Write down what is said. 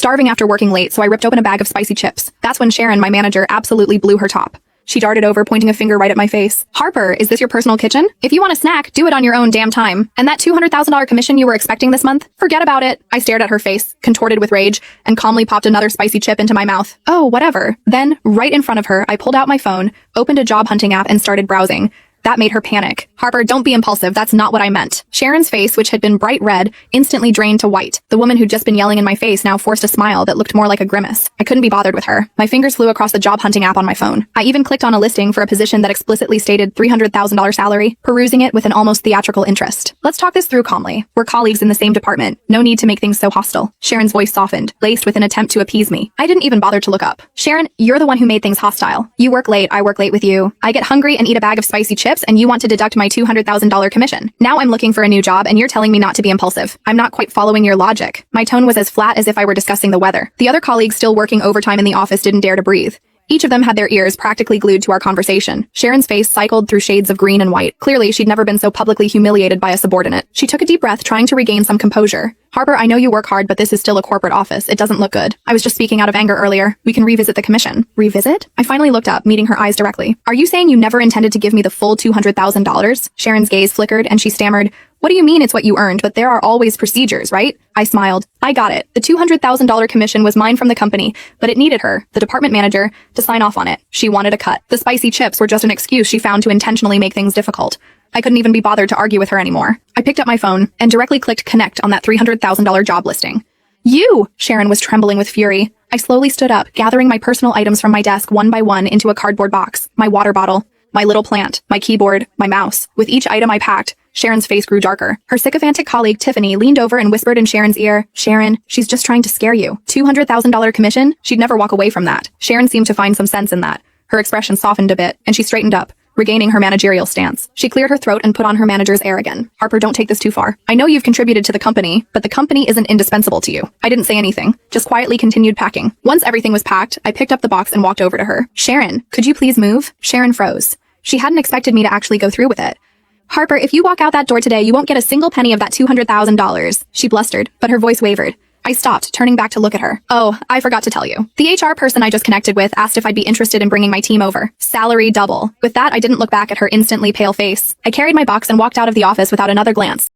starving after working late, so I ripped open a bag of spicy chips. That's when Sharon, my manager, absolutely blew her top. She darted over, pointing a finger right at my face. Harper, is this your personal kitchen? If you want a snack, do it on your own damn time. And that $200,000 commission you were expecting this month? Forget about it. I stared at her face, contorted with rage, and calmly popped another spicy chip into my mouth. Oh, whatever. Then, right in front of her, I pulled out my phone, opened a job hunting app, and started browsing. That made her panic. Harper, don't be impulsive. That's not what I meant. Sharon's face, which had been bright red, instantly drained to white. The woman who'd just been yelling in my face now forced a smile that looked more like a grimace. I couldn't be bothered with her. My fingers flew across the job hunting app on my phone. I even clicked on a listing for a position that explicitly stated $300,000 salary, perusing it with an almost theatrical interest. Let's talk this through calmly. We're colleagues in the same department. No need to make things so hostile. Sharon's voice softened, laced with an attempt to appease me. I didn't even bother to look up. Sharon, you're the one who made things hostile. You work late, I work late with you. I get hungry and eat a bag of spicy chips, and you want to deduct my $200,000 commission. Now I'm looking for a new job and you're telling me not to be impulsive. I'm not quite following your logic. My tone was as flat as if I were discussing the weather. The other colleagues still working overtime in the office didn't dare to breathe. Each of them had their ears practically glued to our conversation. Sharon's face cycled through shades of green and white. Clearly, she'd never been so publicly humiliated by a subordinate. She took a deep breath, trying to regain some composure. Harper, I know you work hard, but this is still a corporate office. It doesn't look good. I was just speaking out of anger earlier. We can revisit the commission. Revisit? I finally looked up, meeting her eyes directly. Are you saying you never intended to give me the full $200,000? Sharon's gaze flickered, and she stammered, what do you mean it's what you earned, but there are always procedures, right? I smiled. I got it. The $200,000 commission was mine from the company, but it needed her, the department manager, to sign off on it. She wanted a cut. The spicy chips were just an excuse she found to intentionally make things difficult. I couldn't even be bothered to argue with her anymore. I picked up my phone and directly clicked connect on that $300,000 job listing. You! Sharon was trembling with fury. I slowly stood up, gathering my personal items from my desk one by one into a cardboard box. My water bottle, my little plant, my keyboard, my mouse. With each item I packed, Sharon's face grew darker. Her sycophantic colleague, Tiffany, leaned over and whispered in Sharon's ear, Sharon, she's just trying to scare you. $200,000 commission? She'd never walk away from that. Sharon seemed to find some sense in that. Her expression softened a bit, and she straightened up, regaining her managerial stance. She cleared her throat and put on her manager's air again. Harper, don't take this too far. I know you've contributed to the company, but the company isn't indispensable to you. I didn't say anything, just quietly continued packing. Once everything was packed, I picked up the box and walked over to her. Sharon, could you please move? Sharon froze. She hadn't expected me to actually go through with it. Harper, if you walk out that door today, you won't get a single penny of that $200,000. She blustered, but her voice wavered. I stopped, turning back to look at her. Oh, I forgot to tell you. The HR person I just connected with asked if I'd be interested in bringing my team over. Salary double. With that, I didn't look back at her instantly pale face. I carried my box and walked out of the office without another glance.